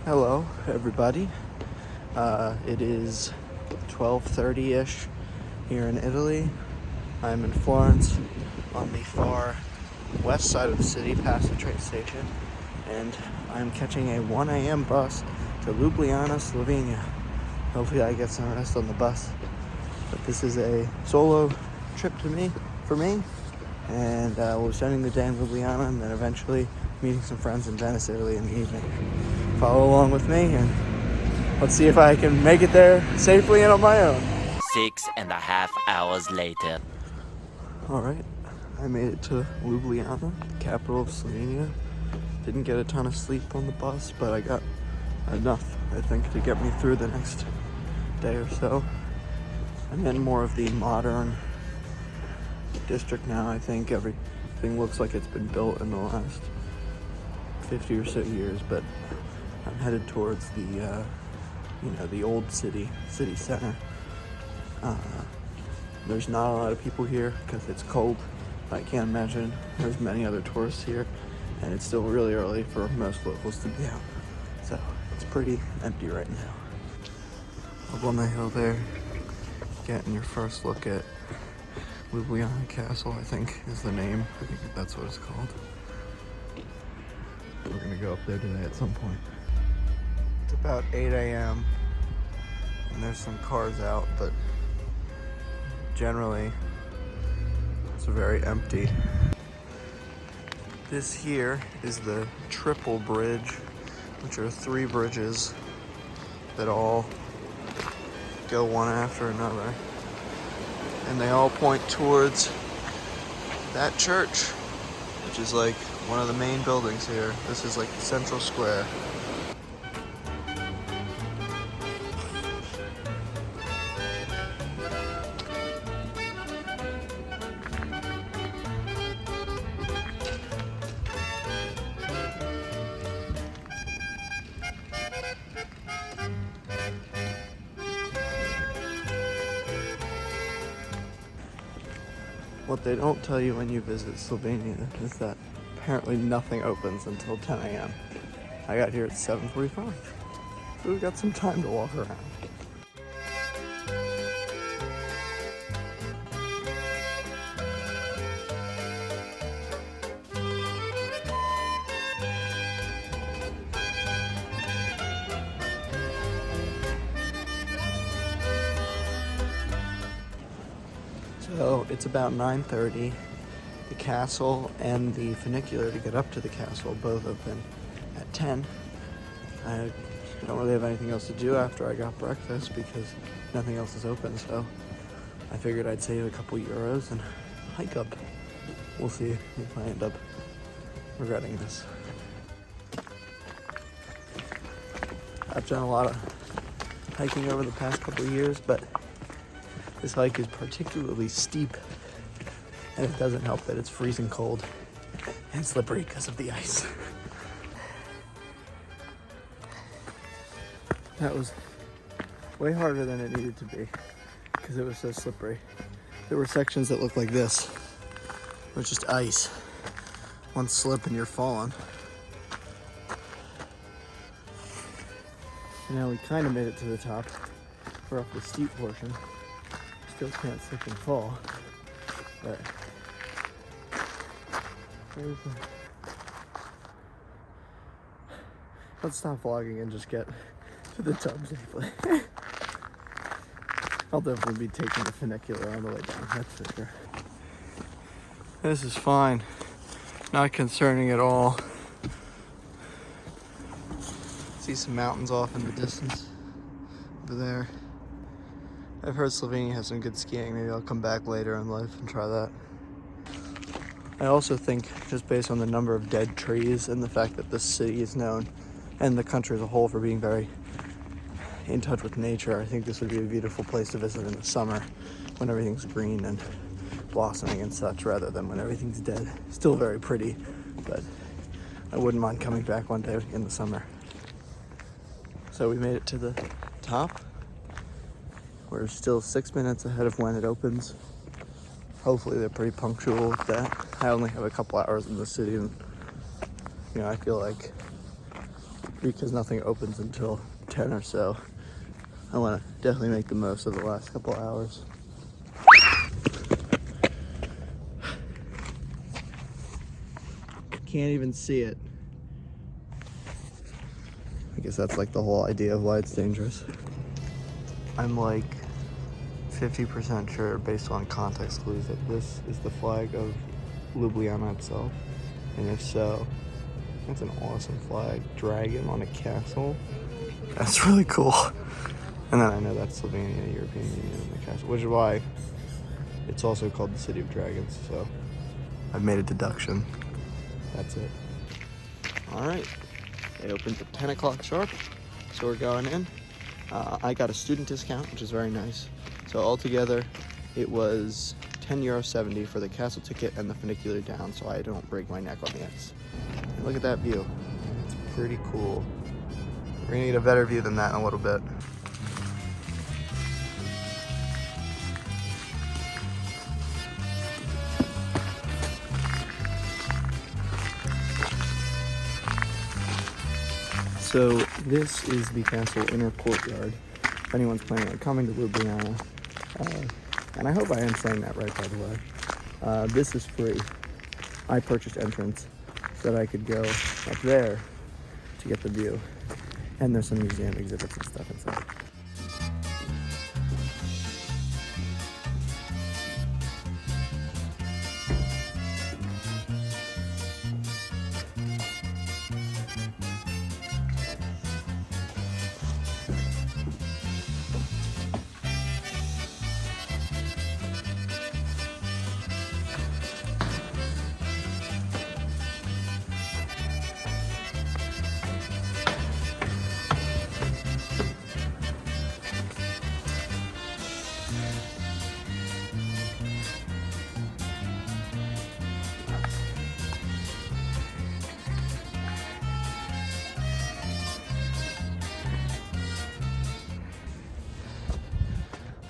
Hello, everybody. It is 12:30-ish here in Italy. I'm in Florence on the far west side of the city, past the train station, and I'm catching a 1 a.m. bus to Ljubljana, Slovenia. Hopefully I get some rest on the bus. But this is a solo trip for me, and we'll be spending the day in Ljubljana and then eventually meeting some friends in Venice, Italy in the evening. Follow along with me and let's see if I can make it there safely and on my own. 6.5 hours later. Alright, I made it to Ljubljana, capital of Slovenia. Didn't get a ton of sleep on the bus, but I got enough, I think, to get me through the next day or so. I'm in more of the modern district now. I think everything looks like it's been built in the last 50 or so years, but I'm headed towards the old city center. There's not a lot of people here because it's cold. I can't imagine there's many other tourists here, and it's still really early for most locals to be out. So it's pretty empty right now. Up on the hill there, getting your first look at Ljubljana Castle, I think is the name. I think that's what it's called. We're gonna go up there today at some point. It's about 8 a.m. and there's some cars out, but generally it's very empty. This here is the triple bridge, which are 3 bridges that all go one after another, and they all point towards that church, which is like one of the main buildings here. This is like the central square. What they don't tell you when you visit Slovenia is that apparently nothing opens until 10 a.m. I got here at 7:45, so we've got some time to walk around. So it's about 9:30. The castle and the funicular to get up to the castle both open at 10. I don't really have anything else to do after I got breakfast because nothing else is open, so I figured I'd save a couple euros and hike up. We'll see if I end up regretting this. I've done a lot of hiking over the past couple of years, but this hike is particularly steep, and it doesn't help that it's freezing cold and slippery because of the ice. That was way harder than it needed to be because it was so slippery. There were sections that looked like this, where it's just ice. One slip and you're falling. And now we kind of made it to the top. We're up the steep portion. Still can't slip and fall, but let's stop vlogging and just get to the tub safely. I'll definitely be taking the funicular on the way down, that's for sure. This is fine, not concerning at all. See some mountains off in the distance over there. I've heard Slovenia has some good skiing. Maybe I'll come back later in life and try that. I also think, just based on the number of dead trees and the fact that this city is known, and the country as a whole, for being very in touch with nature, I think this would be a beautiful place to visit in the summer when everything's green and blossoming and such, rather than when everything's dead. Still very pretty, but I wouldn't mind coming back one day in the summer. So we made it to the top. We're still 6 minutes ahead of when it opens. Hopefully they're pretty punctual with that. I only have a couple hours in the city, and I feel like because nothing opens until 10 or so. I want to definitely make the most of the last couple hours. Can't even see it. I guess that's like the whole idea of why it's dangerous. I'm like 50% sure, based on context clues, that this is the flag of Ljubljana itself. And if so, that's an awesome flag. Dragon on a castle. That's really cool. And then I know that's Slovenia, European Union, and the castle, which is why it's also called the City of Dragons. So I've made a deduction. That's it. All right. It opens at 10 o'clock sharp, so we're going in. I got a student discount, which is very nice. So altogether, it was €10.70 for the castle ticket and the funicular down, so I don't break my neck on the ice. And look at that view. It's pretty cool. We're gonna get a better view than that in a little bit. So this is the castle inner courtyard, if anyone's planning on coming to Ljubljana. And I hope I am saying that right, by the way. This is free. I purchased entrance so that I could go up there to get the view. And there's some museum exhibits and stuff inside.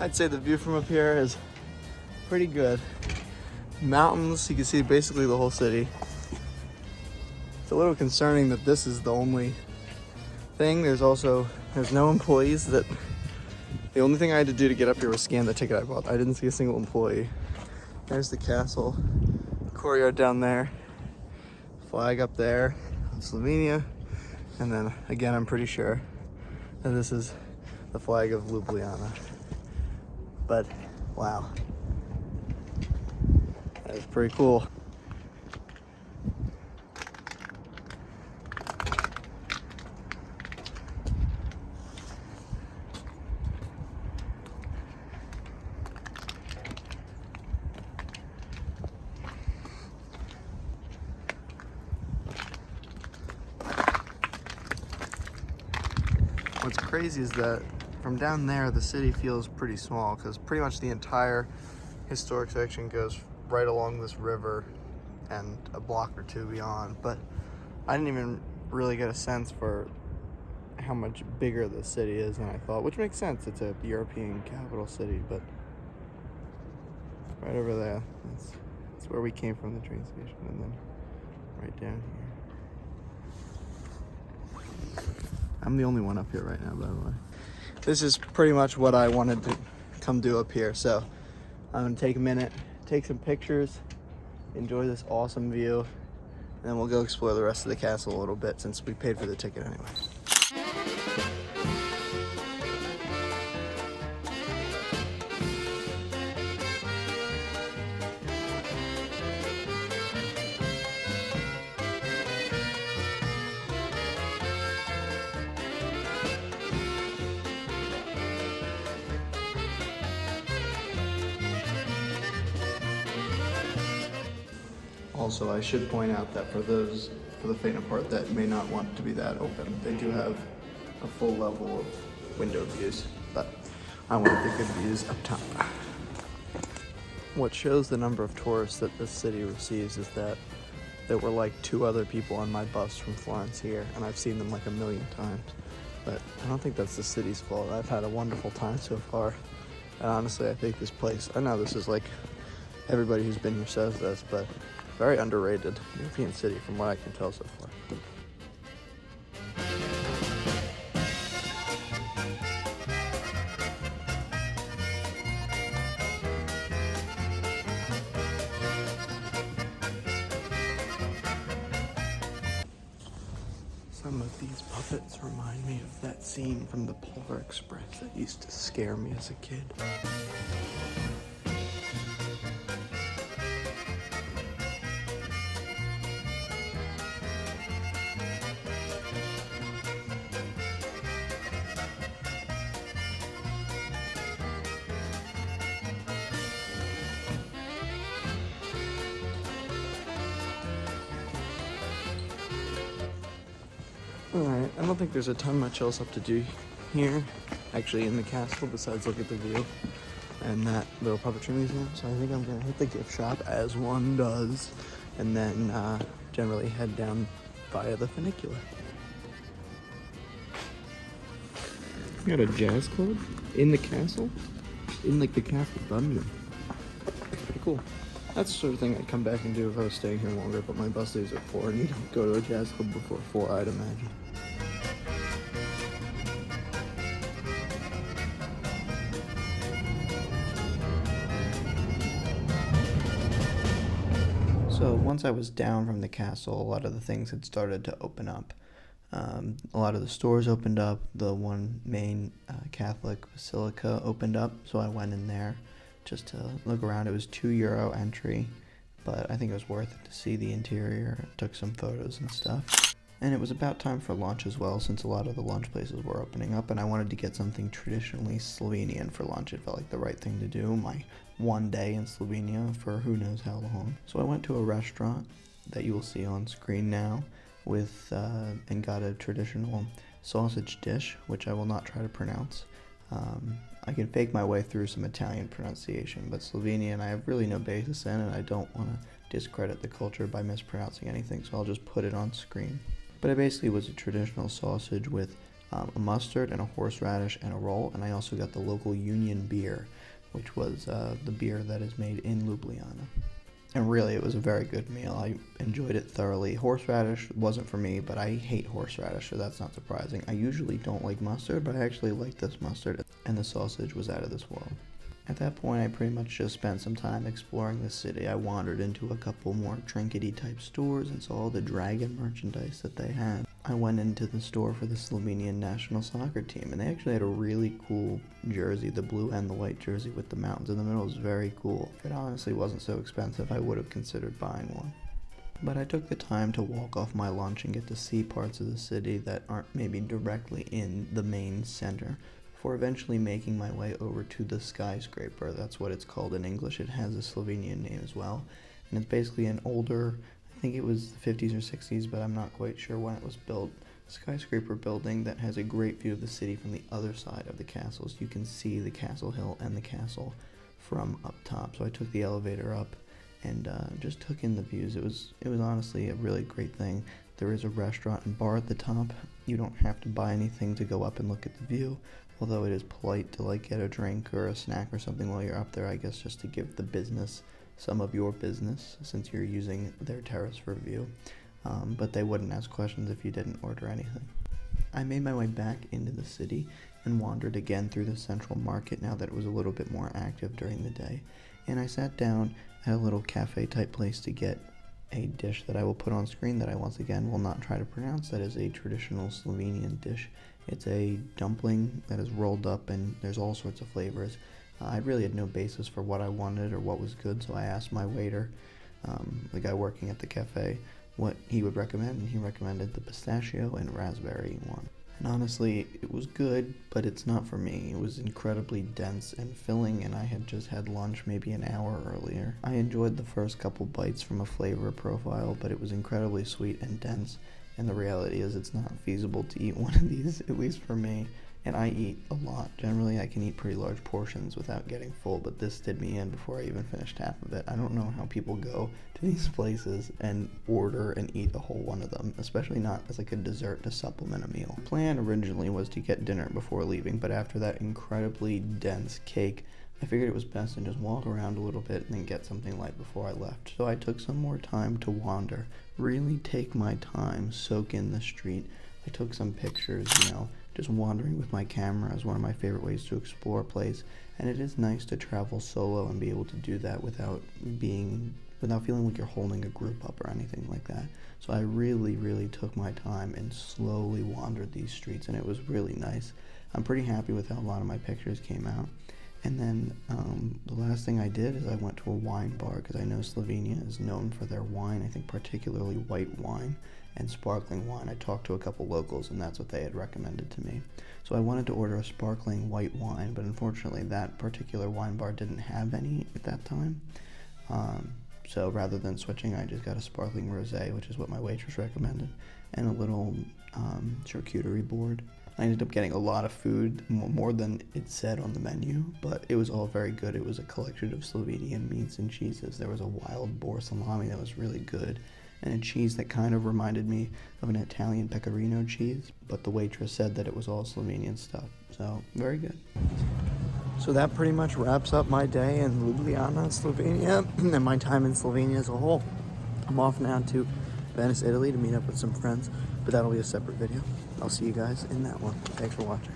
I'd say the view from up here is pretty good. Mountains, you can see basically the whole city. It's a little concerning that this is the only thing. There's no employees. The only thing I had to do to get up here was scan the ticket I bought. I didn't see a single employee. There's the castle, courtyard down there, flag up there, Slovenia, and then again, I'm pretty sure that this is the flag of Ljubljana. But wow, that is pretty cool. What's crazy is that from down there, the city feels pretty small because pretty much the entire historic section goes right along this river and a block or two beyond. But I didn't even really get a sense for how much bigger the city is than I thought, which makes sense. It's a European capital city, but right over there, that's where we came from, the train station, and then right down here. I'm the only one up here right now, by the way. This is pretty much what I wanted to come do up here. So I'm gonna take a minute, take some pictures, enjoy this awesome view, and then we'll go explore the rest of the castle a little bit since we paid for the ticket anyway. Also, I should point out that for the faint of heart that may not want to be that open, they do have a full level of window views, but I wanted the good views up top. What shows the number of tourists that this city receives is that there were like 2 other people on my bus from Florence here, and I've seen them like 1,000,000 times. But I don't think that's the city's fault. I've had a wonderful time so far. And honestly, I think this place, I know this is like, everybody who's been here says this, but very underrated European city from what I can tell so far. These puppets remind me of that scene from the Polar Express that used to scare me as a kid. Alright, I don't think there's a ton much else up to do here, actually in the castle, besides look at the view and that little puppetry museum. So I think I'm gonna hit the gift shop as one does, and then generally head down via the funicular. Got a jazz club in the castle, in like the castle dungeon. Pretty cool. That's the sort of thing I'd come back and do if I was staying here longer, but my bus leaves at 4 and you don't go to a jazz club before 4, I'd imagine. So once I was down from the castle, a lot of the things had started to open up. A lot of the stores opened up. The one main Catholic basilica opened up, so I went in there just to look around. It was €2 entry, but I think it was worth it to see the interior. Took some photos and stuff. And it was about time for lunch as well, since a lot of the lunch places were opening up, and I wanted to get something traditionally Slovenian for lunch. It felt like the right thing to do. My one day in Slovenia for who knows how long. So I went to a restaurant that you will see on screen now with and got a traditional sausage dish, which I will not try to pronounce. I can fake my way through some Italian pronunciation, but Slovenian I have really no basis in, and I don't want to discredit the culture by mispronouncing anything, so I'll just put it on screen. But it basically was a traditional sausage with a mustard and a horseradish and a roll, and I also got the local Union beer, which was the beer that is made in Ljubljana. And really, it was a very good meal. I enjoyed it thoroughly. Horseradish wasn't for me, but I hate horseradish, so that's not surprising. I usually don't like mustard, but I actually like this mustard, and the sausage was out of this world. At that point, I pretty much just spent some time exploring the city. I wandered into a couple more trinkety type stores and saw all the dragon merchandise that they had. I went into the store for the Slovenian national soccer team, and they actually had a really cool jersey, the blue and the white jersey with the mountains in the middle. It was very cool. If it honestly wasn't so expensive, I would have considered buying one. But I took the time to walk off my lunch and get to see parts of the city that aren't maybe directly in the main center, before eventually making my way over to the Skyscraper. That's what it's called in English. It has a Slovenian name as well, and it's basically an older, I think it was the 50s or 60s, but I'm not quite sure when it was built, skyscraper building that has a great view of the city from the other side of the castle. So you can see the castle hill and the castle from up top. So I took the elevator up and just took in the views. It was honestly a really great thing. There is a restaurant and bar at the top. You don't have to buy anything to go up and look at the view, although it is polite to like get a drink or a snack or something while you're up there, I guess, just to give the business some of your business since you're using their terrace for view. But they wouldn't ask questions if you didn't order anything. I made my way back into the city and wandered again through the central market now that it was a little bit more active during the day, and I sat down at a little cafe type place to get a dish that I will put on screen that I once again will not try to pronounce. That is a traditional Slovenian dish. It's a dumpling that is rolled up and there's all sorts of flavors. I really had no basis for what I wanted or what was good, so I asked my waiter, the guy working at the cafe, what he would recommend, and he recommended the pistachio and raspberry one. And honestly, it was good, but it's not for me. It was incredibly dense and filling, and I had just had lunch maybe an hour earlier. I enjoyed the first couple bites from a flavor profile, but it was incredibly sweet and dense, and the reality is it's not feasible to eat one of these, at least for me. And I eat a lot. Generally, I can eat pretty large portions without getting full, but this did me in before I even finished half of it. I don't know how people go to these places and order and eat a whole one of them, especially not as like a dessert to supplement a meal. The plan originally was to get dinner before leaving, but after that incredibly dense cake, I figured it was best to just walk around a little bit and then get something light before I left. So I took some more time to wander, really take my time, soak in the street. I took some pictures, just wandering with my camera is one of my favorite ways to explore a place, and it is nice to travel solo and be able to do that without without feeling like you're holding a group up or anything like that. So I really, really took my time and slowly wandered these streets, and it was really nice. I'm pretty happy with how a lot of my pictures came out. And then the last thing I did is I went to a wine bar, because I know Slovenia is known for their wine, I think particularly white wine and sparkling wine. I talked to a couple locals, and that's what they had recommended to me. So I wanted to order a sparkling white wine, but unfortunately that particular wine bar didn't have any at that time. So rather than switching, I just got a sparkling rosé, which is what my waitress recommended, and a little charcuterie board. I ended up getting a lot of food, more than it said on the menu, but it was all very good. It was a collection of Slovenian meats and cheeses. There was a wild boar salami that was really good, and a cheese that kind of reminded me of an Italian pecorino cheese, but the waitress said that it was all Slovenian stuff, so very good. So that pretty much wraps up my day in Ljubljana, Slovenia, and my time in Slovenia as a whole. I'm off now to Venice, Italy to meet up with some friends, but that'll be a separate video. I'll see you guys in that one. Thanks for watching.